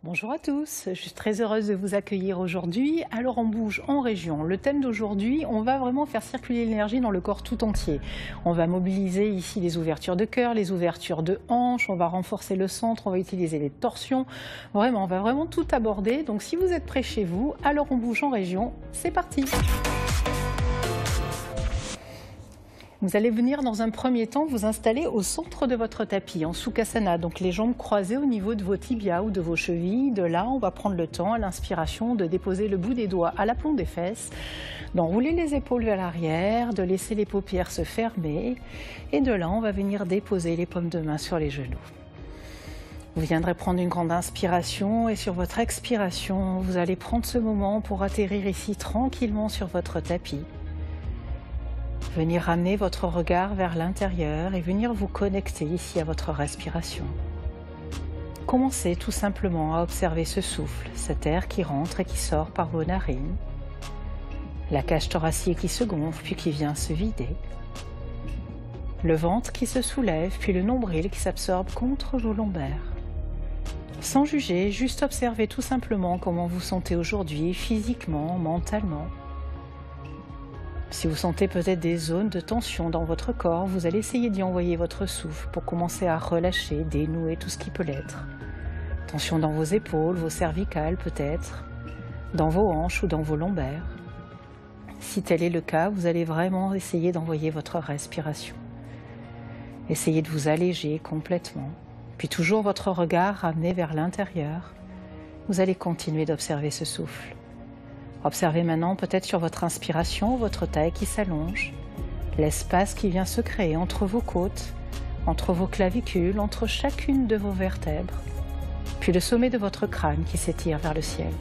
Bonjour à tous, je suis très heureuse de vous accueillir aujourd'hui. Alors on bouge en région. Le thème d'aujourd'hui, on va vraiment faire circuler l'énergie dans le corps tout entier. On va mobiliser ici les ouvertures de cœur, les ouvertures de hanches, on va renforcer le centre, on va utiliser les torsions. Vraiment, on va vraiment tout aborder. Donc si vous êtes près chez vous, alors on bouge en région. C'est parti! Vous allez venir dans un premier temps vous installer au centre de votre tapis, en Sukhasana, donc les jambes croisées au niveau de vos tibias ou de vos chevilles. De là, on va prendre le temps à l'inspiration de déposer le bout des doigts à l'aplomb des fesses, d'enrouler les épaules vers l'arrière, de laisser les paupières se fermer. Et de là, on va venir déposer les paumes de main sur les genoux. Vous viendrez prendre une grande inspiration et sur votre expiration, vous allez prendre ce moment pour atterrir ici tranquillement sur votre tapis. Venir ramener votre regard vers l'intérieur et venir vous connecter ici à votre respiration. Commencez tout simplement à observer ce souffle, cet air qui rentre et qui sort par vos narines. La cage thoracique qui se gonfle puis qui vient se vider. Le ventre qui se soulève puis le nombril qui s'absorbe contre vos lombaires. Sans juger, juste observez tout simplement comment vous sentez aujourd'hui, physiquement, mentalement. Si vous sentez peut-être des zones de tension dans votre corps, vous allez essayer d'y envoyer votre souffle pour commencer à relâcher, dénouer tout ce qui peut l'être. Tension dans vos épaules, vos cervicales peut-être, dans vos hanches ou dans vos lombaires. Si tel est le cas, vous allez vraiment essayer d'envoyer votre respiration. Essayez de vous alléger complètement, puis toujours votre regard ramené vers l'intérieur. Vous allez continuer d'observer ce souffle. Observez maintenant peut-être sur votre inspiration, votre taille qui s'allonge, l'espace qui vient se créer entre vos côtes, entre vos clavicules, entre chacune de vos vertèbres, puis le sommet de votre crâne qui s'étire vers le ciel.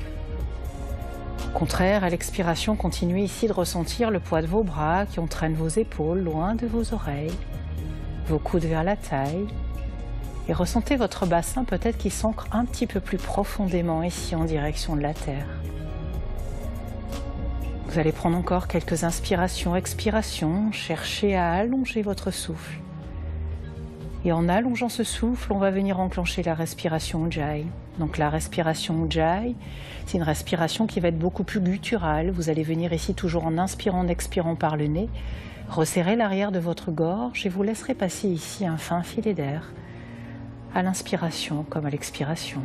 Au contraire, à l'expiration, continuez ici de ressentir le poids de vos bras qui entraînent vos épaules loin de vos oreilles, vos coudes vers la taille, et ressentez votre bassin peut-être qui s'ancre un petit peu plus profondément ici en direction de la terre. Vous allez prendre encore quelques inspirations, expirations, cherchez à allonger votre souffle. Et en allongeant ce souffle, on va venir enclencher la respiration Ujjayi. Donc la respiration Ujjayi, c'est une respiration qui va être beaucoup plus gutturale. Vous allez venir ici toujours en inspirant, en expirant par le nez, resserrer l'arrière de votre gorge et vous laisserez passer ici un fin filet d'air, à l'inspiration comme à l'expiration.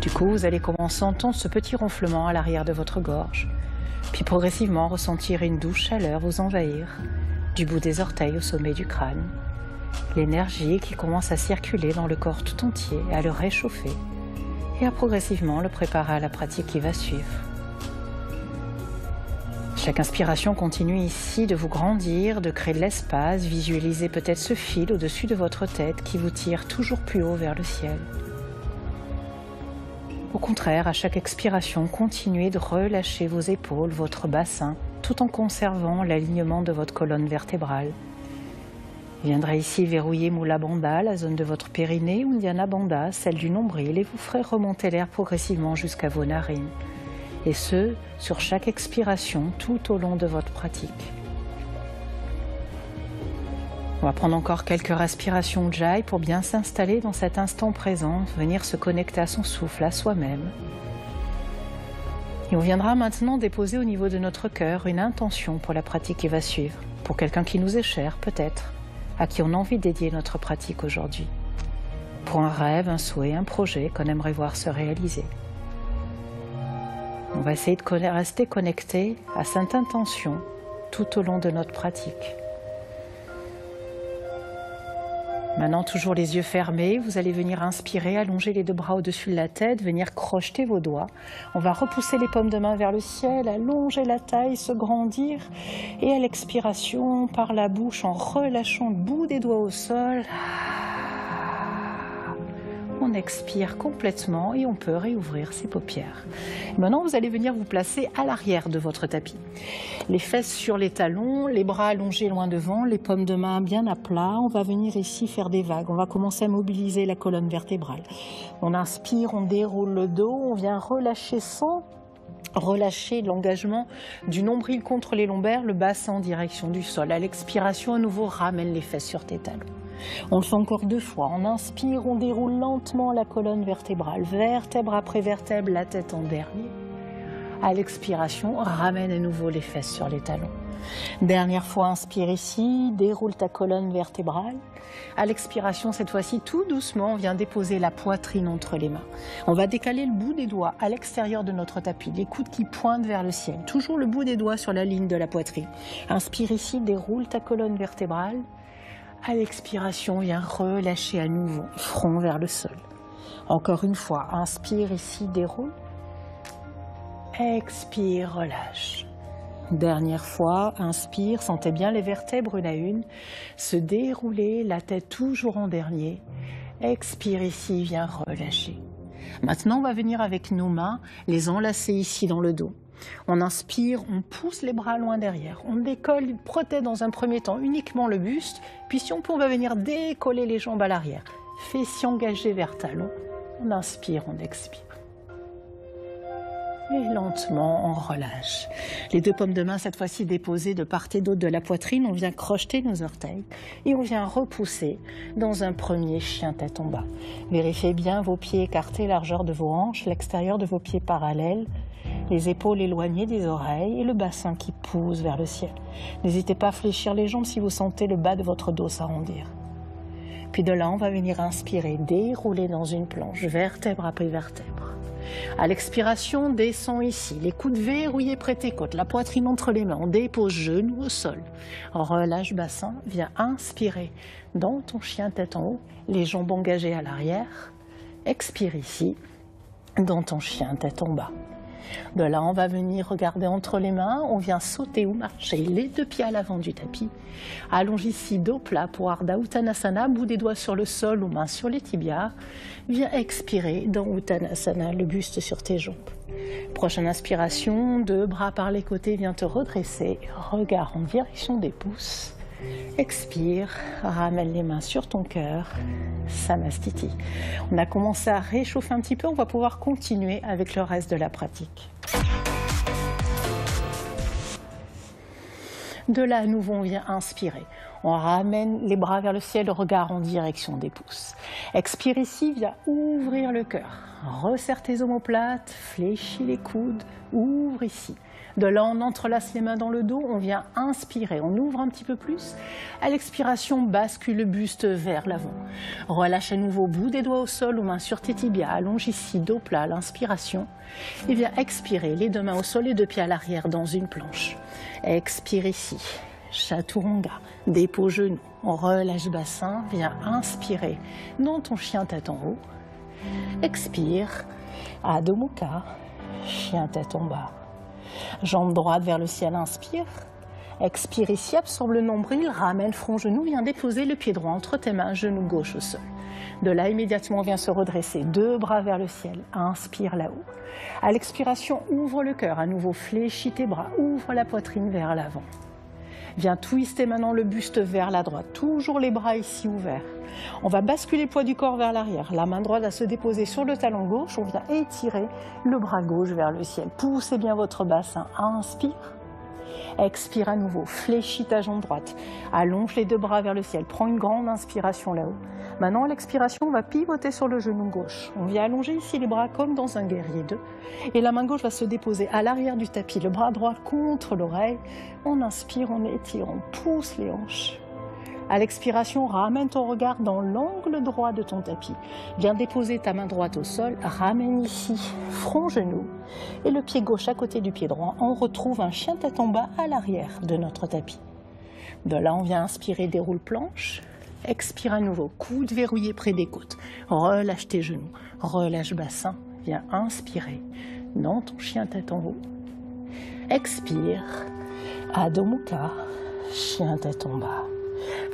Du coup, vous allez commencer à entendre ce petit ronflement à l'arrière de votre gorge, puis progressivement ressentir une douce chaleur vous envahir, du bout des orteils au sommet du crâne. L'énergie qui commence à circuler dans le corps tout entier, à le réchauffer et à progressivement le préparer à la pratique qui va suivre. Chaque inspiration continue ici de vous grandir, de créer de l'espace, visualisez peut-être ce fil au-dessus de votre tête qui vous tire toujours plus haut vers le ciel. Au contraire, à chaque expiration, continuez de relâcher vos épaules, votre bassin, tout en conservant l'alignement de votre colonne vertébrale. Vous viendrez ici verrouiller Mula Bandha, la zone de votre périnée, ou Uddiyana Bandha, celle du nombril, et vous ferez remonter l'air progressivement jusqu'à vos narines. Et ce, sur chaque expiration, tout au long de votre pratique. On va prendre encore quelques respirations Ujjayi pour bien s'installer dans cet instant présent, venir se connecter à son souffle, à soi-même. Et on viendra maintenant déposer au niveau de notre cœur une intention pour la pratique qui va suivre, pour quelqu'un qui nous est cher peut-être, à qui on a envie de dédier notre pratique aujourd'hui, pour un rêve, un souhait, un projet qu'on aimerait voir se réaliser. On va essayer de rester connecté à cette intention tout au long de notre pratique. Maintenant, toujours les yeux fermés, vous allez venir inspirer, allonger les deux bras au-dessus de la tête, venir crocheter vos doigts. On va repousser les paumes de main vers le ciel, allonger la taille, se grandir. Et à l'expiration, par la bouche, en relâchant le bout des doigts au sol, on expire complètement et on peut réouvrir ses paupières. Maintenant, vous allez venir vous placer à l'arrière de votre tapis. Les fesses sur les talons, les bras allongés loin devant, les paumes de main bien à plat. On va venir ici faire des vagues. On va commencer à mobiliser la colonne vertébrale. On inspire, on déroule le dos, on vient relâcher sans Relâchez l'engagement du nombril contre les lombaires, le bassin en direction du sol. À l'expiration, à nouveau, ramène les fesses sur tes talons. On le fait encore 2 fois. On inspire, on déroule lentement la colonne vertébrale, vertèbre après vertèbre, la tête en dernier. À l'expiration, ramène à nouveau les fesses sur les talons. Dernière fois, inspire ici, déroule ta colonne vertébrale. À l'expiration, cette fois-ci, tout doucement, on vient déposer la poitrine entre les mains. On va décaler le bout des doigts à l'extérieur de notre tapis, les coudes qui pointent vers le ciel. Toujours le bout des doigts sur la ligne de la poitrine. Inspire ici, déroule ta colonne vertébrale. À l'expiration, viens relâcher à nouveau, front vers le sol. Encore une fois, inspire ici, déroule. Expire, relâche. Dernière fois, inspire, sentez bien les vertèbres une à une, se dérouler, la tête toujours en dernier. Expire ici, viens relâcher. Maintenant, on va venir avec nos mains, les enlacer ici dans le dos. On inspire, on pousse les bras loin derrière. On décolle, protège dans un premier temps uniquement le buste, puis si on peut, on va venir décoller les jambes à l'arrière. Fessiers engagés vers talons. On inspire, on expire. Et lentement, on relâche. Les 2 paumes de main, cette fois-ci déposées de part et d'autre de la poitrine. On vient crocheter nos orteils et on vient repousser dans un premier chien tête en bas. Vérifiez bien vos pieds écartés, largeur de vos hanches, l'extérieur de vos pieds parallèles, les épaules éloignées des oreilles et le bassin qui pousse vers le ciel. N'hésitez pas à fléchir les jambes si vous sentez le bas de votre dos s'arrondir. Puis de là, on va venir inspirer, dérouler dans une planche, vertèbre après vertèbre. À l'expiration, descend ici, les coudes verrouillés près tes côtes, la poitrine entre les mains, on dépose genoux au sol. Relâche bassin, viens inspirer dans ton chien tête en haut, les jambes engagées à l'arrière. Expire ici, dans ton chien tête en bas. De là, on va venir regarder entre les mains, on vient sauter ou marcher les 2 pieds à l'avant du tapis. Allonge ici, dos plat pour Ardha Uttanasana, bout des doigts sur le sol ou mains sur les tibias. Viens expirer dans Uttanasana, le buste sur tes jambes. Prochaine inspiration, 2 bras par les côtés, viens te redresser, regard en direction des pouces. Expire, ramène les mains sur ton cœur, Samastiti. On a commencé à réchauffer un petit peu, on va pouvoir continuer avec le reste de la pratique. De là, à nouveau, on vient inspirer. On ramène les bras vers le ciel, le regard en direction des pouces. Expire ici, viens ouvrir le cœur. Resserre tes omoplates, fléchis les coudes, ouvre ici. De là, on entrelace les mains dans le dos, on vient inspirer, on ouvre un petit peu plus. À l'expiration, bascule le buste vers l'avant. Relâche à nouveau, bout des doigts au sol ou mains sur tes tibias. Allonge ici, dos plat à l'inspiration. Et viens expirer, les 2 mains au sol et 2 pieds à l'arrière dans une planche. Expire ici, Chaturanga, dépôt genou. On relâche bassin, viens inspirer dans ton chien tête en haut. Expire, Adho Mukha, chien tête en bas. Jambe droite vers le ciel, inspire. Expire ici, absorbe le nombril, ramène front genou, viens déposer le pied droit entre tes mains, genou gauche au sol. De là, immédiatement, viens se redresser, 2 bras vers le ciel, inspire là-haut. À l'expiration, ouvre le cœur, à nouveau fléchis tes bras, ouvre la poitrine vers l'avant. Viens twister maintenant le buste vers la droite, toujours les bras ici ouverts. On va basculer le poids du corps vers l'arrière. La main droite va se déposer sur le talon gauche. On vient étirer le bras gauche vers le ciel. Poussez bien votre bassin. Inspire. Expire à nouveau. Fléchis ta jambe droite. Allonge les 2 bras vers le ciel. Prends une grande inspiration là-haut. Maintenant, à l'expiration, on va pivoter sur le genou gauche. On vient allonger ici les bras comme dans un guerrier 2. Et la main gauche va se déposer à l'arrière du tapis. Le bras droit contre l'oreille. On inspire, on étire, on pousse les hanches. À l'expiration, ramène ton regard dans l'angle droit de ton tapis. Viens déposer ta main droite au sol, ramène ici, front genou, et le pied gauche à côté du pied droit. On retrouve un chien tête en bas à l'arrière de notre tapis. De là, on vient inspirer, déroule planche. Expire à nouveau, coude verrouillé près des côtes. Relâche tes genoux, relâche bassin. Viens inspirer dans ton chien tête en haut. Expire, Adho Mukha, chien tête en bas.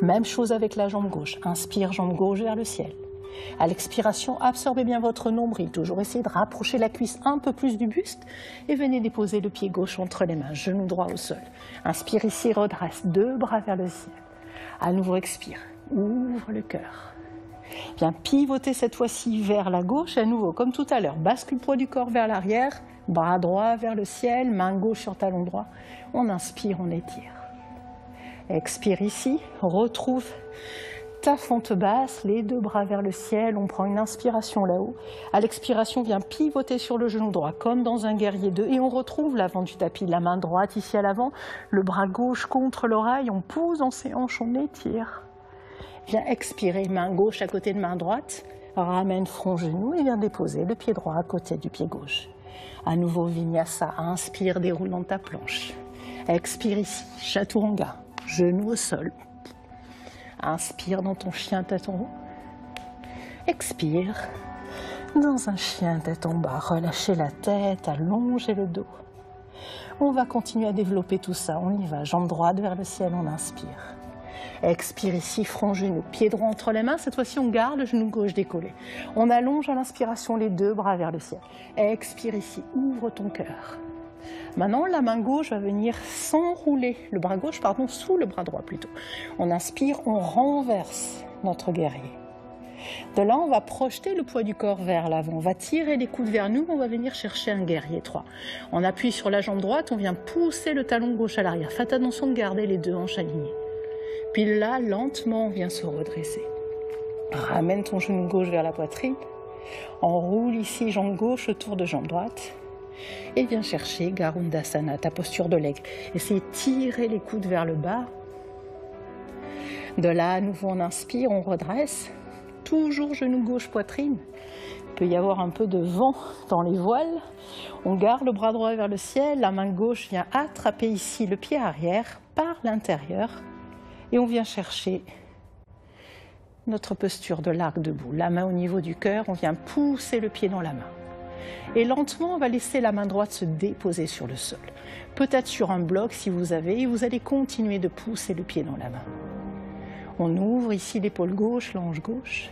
Même chose avec la jambe gauche. Inspire, jambe gauche vers le ciel. À l'expiration, absorbez bien votre nombril. Toujours essayez de rapprocher la cuisse un peu plus du buste. Et venez déposer le pied gauche entre les mains, genou droit au sol. Inspire ici, redresse, 2 bras vers le ciel. À nouveau, expire, ouvre le cœur. Viens pivoter cette fois-ci vers la gauche. À nouveau, comme tout à l'heure, bascule le poids du corps vers l'arrière. Bras droit vers le ciel, main gauche sur talon droit. On inspire, on étire. Expire ici, retrouve ta fente basse, les deux bras vers le ciel. On prend une inspiration là-haut. À l'expiration, viens pivoter sur le genou droit, comme dans un guerrier 2. Et on retrouve l'avant du tapis. La main droite ici à l'avant, le bras gauche contre l'oreille. On pose dans ses hanches, on étire. Viens expirer, main gauche à côté de main droite. Ramène front, genou et viens déposer le pied droit à côté du pied gauche. À nouveau, Vinyasa. Inspire, déroule dans ta planche. Expire ici, Chaturanga. Genou au sol. Inspire dans ton chien tête en haut. Expire. Dans un chien tête en bas, relâchez la tête, allongez le dos. On va continuer à développer tout ça. On y va. Jambe droite vers le ciel, on inspire. Expire ici, front, genou, pied droit entre les mains. Cette fois-ci, on garde le genou gauche décollé. On allonge à l'inspiration les deux bras vers le ciel. Expire ici, ouvre ton cœur. Maintenant, la main gauche va venir s'enrouler, le bras gauche, pardon, sous le bras droit plutôt. On inspire, on renverse notre guerrier. De là, on va projeter le poids du corps vers l'avant. On va tirer les coudes vers nous, on va venir chercher un guerrier 3. On appuie sur la jambe droite, on vient pousser le talon gauche à l'arrière. Faites attention de garder les deux hanches alignées. Puis là, lentement, on vient se redresser. Ramène ton genou gauche vers la poitrine. Enroule ici, jambe gauche autour de jambe droite. Et viens chercher Garudasana, ta posture de l'aigle. Essayez de tirer les coudes vers le bas. De là, à nouveau, on inspire, on redresse. Toujours genou gauche, poitrine. Il peut y avoir un peu de vent dans les voiles. On garde le bras droit vers le ciel. La main gauche vient attraper ici le pied arrière par l'intérieur. Et on vient chercher notre posture de l'arc debout. La main au niveau du cœur, on vient pousser le pied dans la main. Et lentement, on va laisser la main droite se déposer sur le sol. Peut-être sur un bloc si vous avez, et vous allez continuer de pousser le pied dans la main. On ouvre ici l'épaule gauche, l'ange gauche.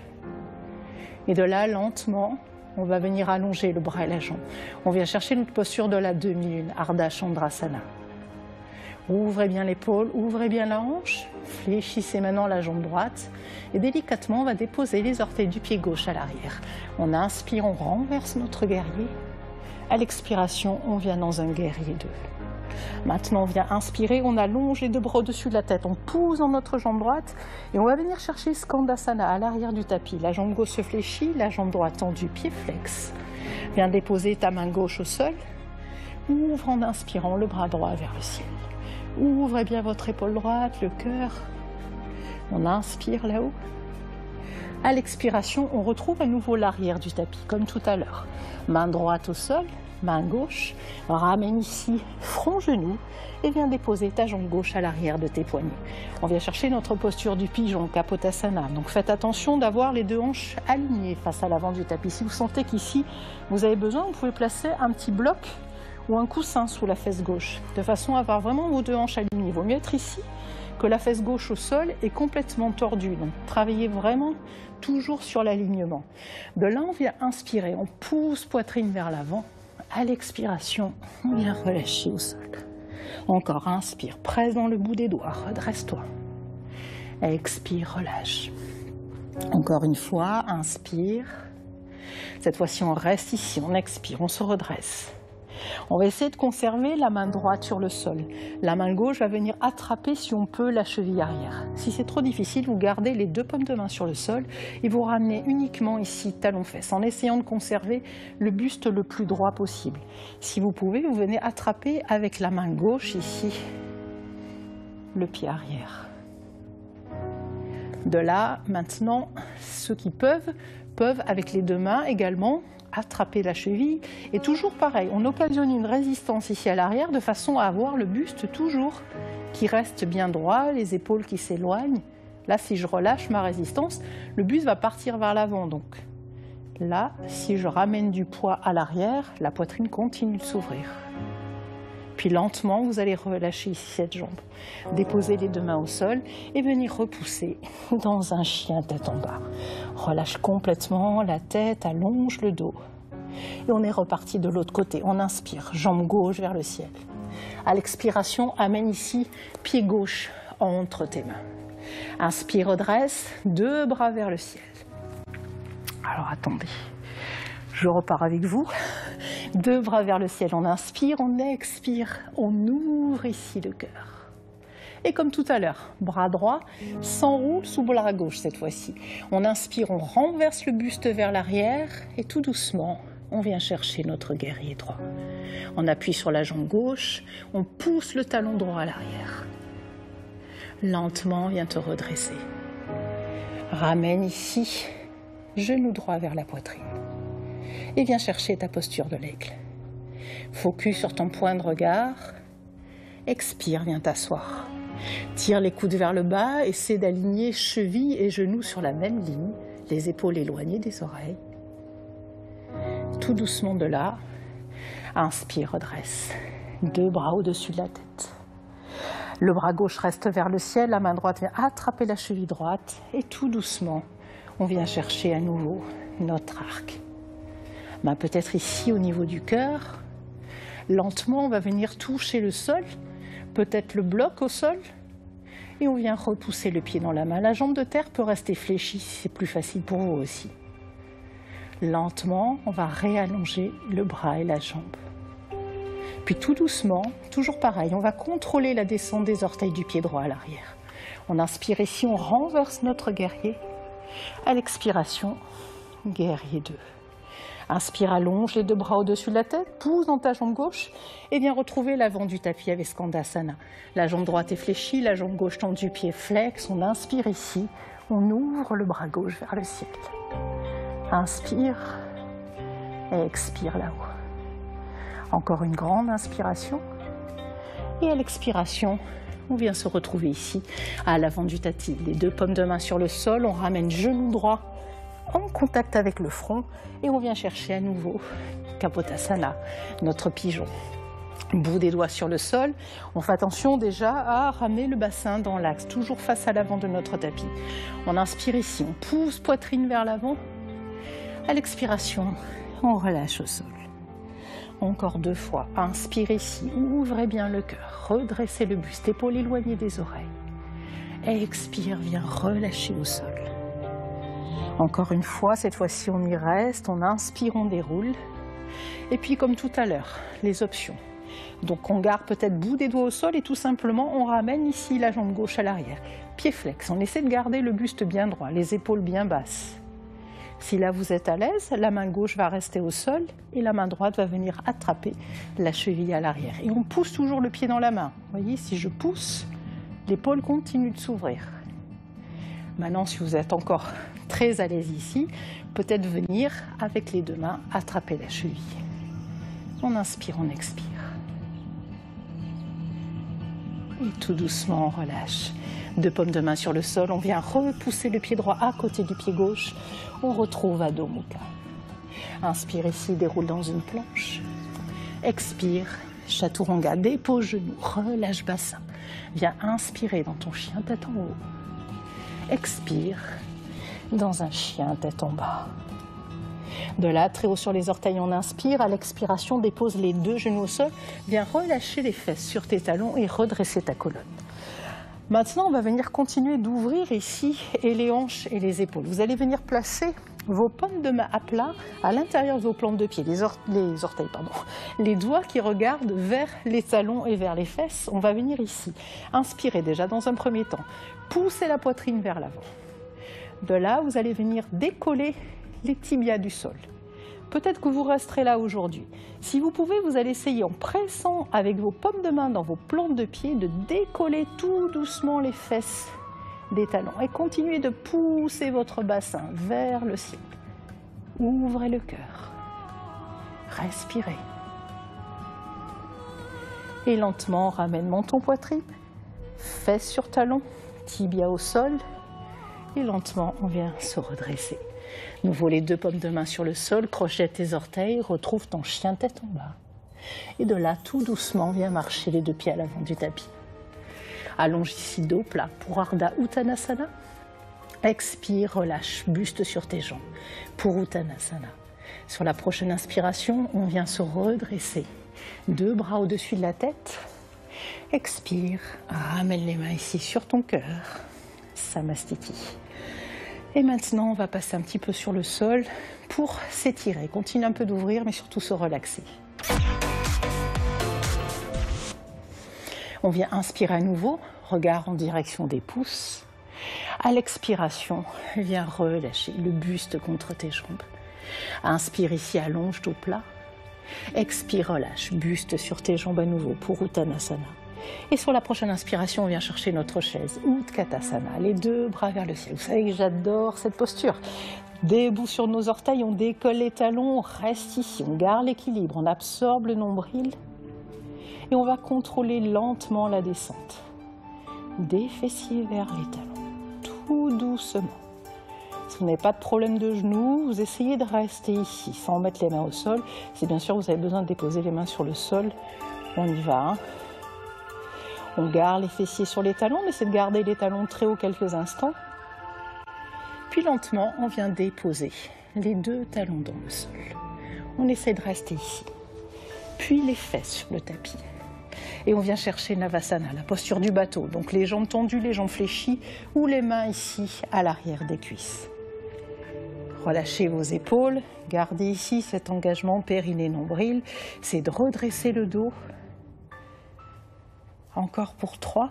Et de là, lentement, on va venir allonger le bras et la jambe. On vient chercher notre posture de la demi-lune, Ardha Chandrasana. Ouvrez bien l'épaule, ouvrez bien la hanche, fléchissez maintenant la jambe droite et délicatement on va déposer les orteils du pied gauche à l'arrière. On inspire, on renverse notre guerrier. À l'expiration, on vient dans un guerrier 2. Maintenant, on vient inspirer, on allonge les deux bras au-dessus de la tête, on pousse dans notre jambe droite et on va venir chercher Skandasana à l'arrière du tapis. La jambe gauche se fléchit, la jambe droite tendue, pied flex. Viens déposer ta main gauche au sol. Ouvre en inspirant le bras droit vers le ciel. Ouvrez bien votre épaule droite, le cœur. On inspire là-haut. À l'expiration, on retrouve à nouveau l'arrière du tapis, comme tout à l'heure. Main droite au sol, main gauche. Ramène ici, front, genou. Et viens déposer ta jambe gauche à l'arrière de tes poignets. On vient chercher notre posture du pigeon, Kapotasana. Donc faites attention d'avoir les deux hanches alignées face à l'avant du tapis. Si vous sentez qu'ici, vous avez besoin, vous pouvez placer un petit bloc ou un coussin sous la fesse gauche, de façon à avoir vraiment vos deux hanches alignées. Il vaut mieux être ici que la fesse gauche au sol est complètement tordue. Donc travaillez vraiment toujours sur l'alignement. De là, on vient inspirer, on pousse poitrine vers l'avant. À l'expiration, on vient relâcher au sol. Encore, inspire, presse dans le bout des doigts, redresse-toi. Expire, relâche. Encore une fois, inspire. Cette fois-ci, on reste ici, on expire, on se redresse. On va essayer de conserver la main droite sur le sol. La main gauche va venir attraper, si on peut, la cheville arrière. Si c'est trop difficile, vous gardez les deux paumes de main sur le sol et vous ramenez uniquement ici, talon-fesse, en essayant de conserver le buste le plus droit possible. Si vous pouvez, vous venez attraper avec la main gauche ici, le pied arrière. De là, maintenant, ceux qui peuvent avec les deux mains également attraper la cheville. Et toujours pareil, on occasionne une résistance ici à l'arrière de façon à avoir le buste toujours qui reste bien droit, les épaules qui s'éloignent. Là, si je relâche ma résistance, le buste va partir vers l'avant. Donc là, si je ramène du poids à l'arrière, la poitrine continue de s'ouvrir. Puis lentement, vous allez relâcher ici cette jambe. Déposer les deux mains au sol et venir repousser dans un chien tête en bas. Relâche complètement la tête, allonge le dos. Et on est reparti de l'autre côté. On inspire, jambe gauche vers le ciel. À l'expiration, amène ici, pied gauche entre tes mains. Inspire, redresse, deux bras vers le ciel. Alors attendez, je repars avec vous. Deux bras vers le ciel, on inspire, on expire, on ouvre ici le cœur. Et comme tout à l'heure, bras droit s'enroule sous bras gauche cette fois-ci. On inspire, on renverse le buste vers l'arrière et tout doucement, on vient chercher notre guerrier droit. On appuie sur la jambe gauche, on pousse le talon droit à l'arrière. Lentement, viens te redresser. Ramène ici, genou droit vers la poitrine. Et viens chercher ta posture de l'aigle. Focus sur ton point de regard. Expire, viens t'asseoir. Tire les coudes vers le bas, essaie d'aligner chevilles et genoux sur la même ligne, les épaules éloignées des oreilles. Tout doucement de là, inspire, redresse. Deux bras au-dessus de la tête. Le bras gauche reste vers le ciel, la main droite vient attraper la cheville droite et tout doucement, on vient chercher à nouveau notre arc. Peut-être ici au niveau du cœur. Lentement, on va venir toucher le sol, peut-être le bloc au sol. Et on vient repousser le pied dans la main. La jambe de terre peut rester fléchie si c'est plus facile pour vous aussi. Lentement, on va réallonger le bras et la jambe. Puis tout doucement, toujours pareil, on va contrôler la descente des orteils du pied droit à l'arrière. On inspire ici, on renverse notre guerrier. À l'expiration, guerrier 2. Inspire, allonge les deux bras au-dessus de la tête, pousse dans ta jambe gauche et viens retrouver l'avant du tapis avec Skandasana. La jambe droite est fléchie, la jambe gauche tendue, pied flex. On inspire ici, on ouvre le bras gauche vers le ciel. Inspire et expire là-haut. Encore une grande inspiration. Et à l'expiration, on vient se retrouver ici, à l'avant du tapis. Les deux paumes de main sur le sol, on ramène genou droit en contact avec le front et on vient chercher à nouveau Kapotasana, notre pigeon. Bout des doigts sur le sol, on fait attention déjà à ramener le bassin dans l'axe, toujours face à l'avant de notre tapis. On inspire ici, on pousse poitrine vers l'avant. À l'expiration, on relâche au sol. Encore deux fois, inspire ici, ouvrez bien le cœur, redressez le buste, épaules éloignées des oreilles. Expire, viens relâcher au sol. Encore une fois, cette fois-ci on y reste, on inspire, on déroule. Et puis comme tout à l'heure, les options. Donc on garde peut-être bout des doigts au sol et tout simplement on ramène ici la jambe gauche à l'arrière. Pied flex, on essaie de garder le buste bien droit, les épaules bien basses. Si là vous êtes à l'aise, la main gauche va rester au sol et la main droite va venir attraper la cheville à l'arrière. Et on pousse toujours le pied dans la main. Vous voyez, si je pousse, l'épaule continue de s'ouvrir. Maintenant, si vous êtes encore très à l'aise ici, peut-être venir avec les deux mains attraper la cheville. On inspire, on expire. Et tout doucement, on relâche. Deux paumes de main sur le sol, on vient repousser le pied droit à côté du pied gauche. On retrouve Adho Mukha. Inspire ici, déroule dans une planche. Expire, Chaturanga, dépose genou, relâche bassin. Viens inspirer dans ton chien tête en haut. Expire dans un chien tête en bas. De là, très haut sur les orteils, on inspire. À l'expiration, dépose les deux genoux au sol. Viens relâcher les fesses sur tes talons et redresser ta colonne. Maintenant, on va venir continuer d'ouvrir ici et les hanches et les épaules. Vous allez venir placer vos paumes de main à plat à l'intérieur de vos plantes de pied, les orteils, les doigts qui regardent vers les talons et vers les fesses. On va venir ici. Inspirez déjà dans un premier temps. Poussez la poitrine vers l'avant. De là, vous allez venir décoller les tibias du sol. Peut-être que vous resterez là aujourd'hui. Si vous pouvez, vous allez essayer en pressant avec vos paumes de main dans vos plantes de pied de décoller tout doucement les fesses des talons et continuez de pousser votre bassin vers le ciel. Ouvrez le cœur. Respirez. Et lentement, ramène menton poitrine, fesses sur talons, tibia au sol. Et lentement, on vient se redresser. Nouveau, les deux paumes de main sur le sol, crochette tes orteils, retrouve ton chien tête en bas. Et de là, tout doucement, viens marcher les deux pieds à l'avant du tapis. Allonge ici dos plat pour Ardha Uttanasana. Expire, relâche, buste sur tes jambes pour Uttanasana. Sur la prochaine inspiration, on vient se redresser. Deux bras au-dessus de la tête. Expire, ramène les mains ici sur ton cœur. Samastiti. Et maintenant, on va passer un petit peu sur le sol pour s'étirer. Continue un peu d'ouvrir, mais surtout se relaxer. On vient inspirer à nouveau, regard en direction des pouces. À l'expiration, viens relâcher le buste contre tes jambes. Inspire ici, allonge tout plat. Expire, relâche, buste sur tes jambes à nouveau pour Uttanasana. Et sur la prochaine inspiration, on vient chercher notre chaise, Utkatasana, les deux bras vers le ciel. Vous savez que j'adore cette posture. Debout sur nos orteils, on décolle les talons, on reste ici, on garde l'équilibre, on absorbe le nombril. Et on va contrôler lentement la descente. Des fessiers vers les talons, tout doucement. Si vous n'avez pas de problème de genoux, vous essayez de rester ici, sans mettre les mains au sol. Si bien sûr vous avez besoin de déposer les mains sur le sol, on y va. On garde les fessiers sur les talons, mais c'est de garder les talons très haut quelques instants. Puis lentement, on vient déposer les deux talons dans le sol. On essaie de rester ici. Puis les fesses sur le tapis. Et on vient chercher Navasana, la posture du bateau. Donc les jambes tendues, les jambes fléchies ou les mains ici à l'arrière des cuisses. Relâchez vos épaules, gardez ici cet engagement périnée-nombril. C'est de redresser le dos. Encore pour 3,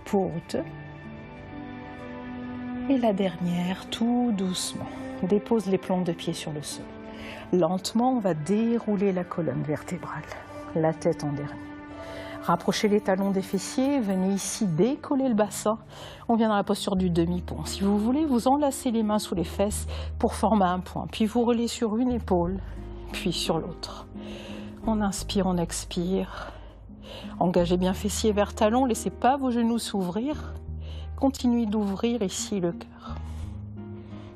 pour 2. Et la dernière, tout doucement. Dépose les plombs de pied sur le sol. Lentement, on va dérouler la colonne vertébrale, la tête en dernier. Rapprochez les talons des fessiers, venez ici décoller le bassin. On vient dans la posture du demi-pont. Si vous voulez, vous enlacez les mains sous les fesses pour former un point. Puis vous relevez sur une épaule, puis sur l'autre. On inspire, on expire. Engagez bien fessiers vers talons, laissez pas vos genoux s'ouvrir. Continuez d'ouvrir ici le cœur.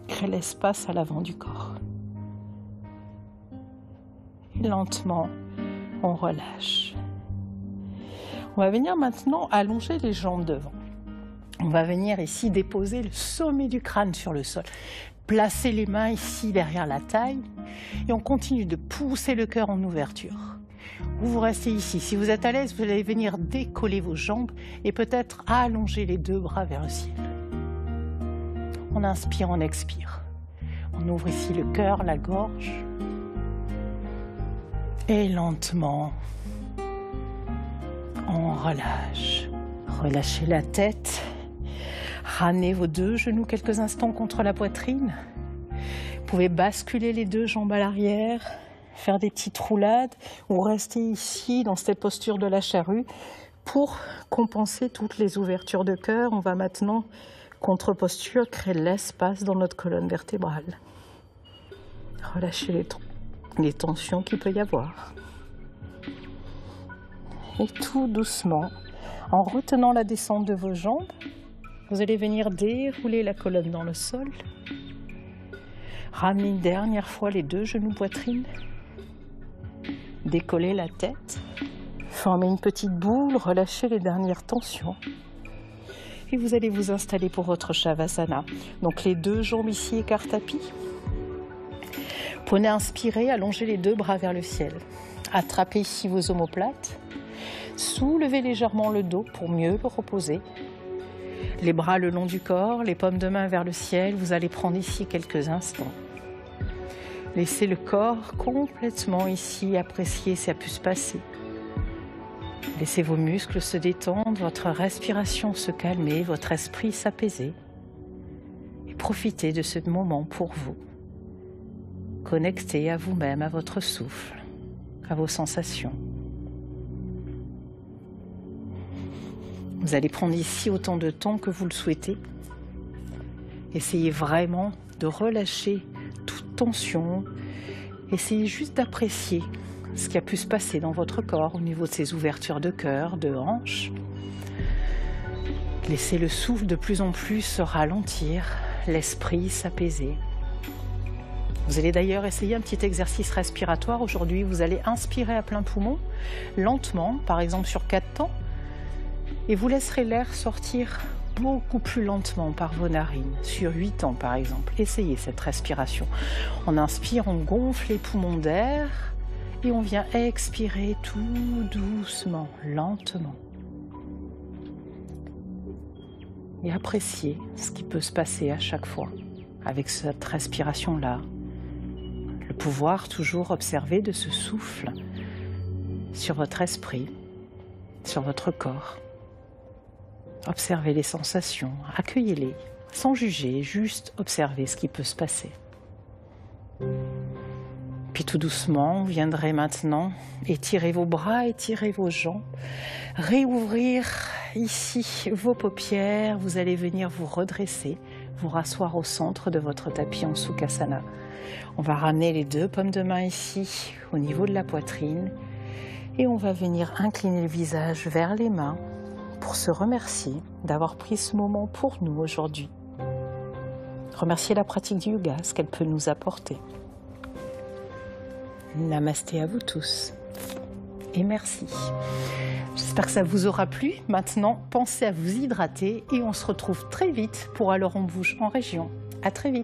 Créez l'espace à l'avant du corps. Et lentement, on relâche. On va venir maintenant allonger les jambes devant. On va venir ici déposer le sommet du crâne sur le sol. Placez les mains ici derrière la taille et on continue de pousser le cœur en ouverture. Vous restez ici. Si vous êtes à l'aise, vous allez venir décoller vos jambes et peut-être allonger les deux bras vers le ciel. On inspire, on expire. On ouvre ici le cœur, la gorge. Et lentement, on relâche. Relâchez la tête. Ramenez vos deux genoux quelques instants contre la poitrine. Vous pouvez basculer les deux jambes à l'arrière, faire des petites roulades ou rester ici dans cette posture de la charrue pour compenser toutes les ouvertures de cœur. On va maintenant, contre-posture, créer l'espace dans notre colonne vertébrale. Relâchez les tensions qu'il peut y avoir. Et tout doucement, en retenant la descente de vos jambes, vous allez venir dérouler la colonne dans le sol. Ramenez une dernière fois les deux genoux poitrine. Décollez la tête. Formez une petite boule, relâchez les dernières tensions. Et vous allez vous installer pour votre Shavasana. Donc les deux jambes ici écartent-tapis. Prenez, inspirez, allongez les deux bras vers le ciel. Attrapez ici vos omoplates. Soulevez légèrement le dos pour mieux le reposer. Les bras le long du corps, les paumes de main vers le ciel. Vous allez prendre ici quelques instants. Laissez le corps complètement ici apprécier ce qui a pu se passer. Laissez vos muscles se détendre, votre respiration se calmer, votre esprit s'apaiser. Et profitez de ce moment pour vous. Connectez à vous-même, à votre souffle, à vos sensations. Vous allez prendre ici autant de temps que vous le souhaitez. Essayez vraiment de relâcher toute tension. Essayez juste d'apprécier ce qui a pu se passer dans votre corps au niveau de ces ouvertures de cœur, de hanches. Laissez le souffle de plus en plus se ralentir, l'esprit s'apaiser. Vous allez d'ailleurs essayer un petit exercice respiratoire. Aujourd'hui, vous allez inspirer à plein poumon, lentement, par exemple sur 4 temps, et vous laisserez l'air sortir beaucoup plus lentement par vos narines, sur 8 temps par exemple. Essayez cette respiration. On inspire, on gonfle les poumons d'air et on vient expirer tout doucement, lentement. Et appréciez ce qui peut se passer à chaque fois avec cette respiration-là. Le le pouvoir toujours observer de ce souffle sur votre esprit, sur votre corps. Observez les sensations, accueillez-les, sans juger, juste observez ce qui peut se passer. Puis tout doucement, vous viendrez maintenant étirer vos bras, étirer vos jambes, réouvrir ici vos paupières, vous allez venir vous redresser, vous rasseoir au centre de votre tapis en Sukhasana. On va ramener les deux paumes de main ici, au niveau de la poitrine, et on va venir incliner le visage vers les mains pour se remercier d'avoir pris ce moment pour nous aujourd'hui. Remercier la pratique du yoga, ce qu'elle peut nous apporter. Namasté à vous tous et merci. J'espère que ça vous aura plu. Maintenant, pensez à vous hydrater et on se retrouve très vite pour Alors on bouge en région. À très vite.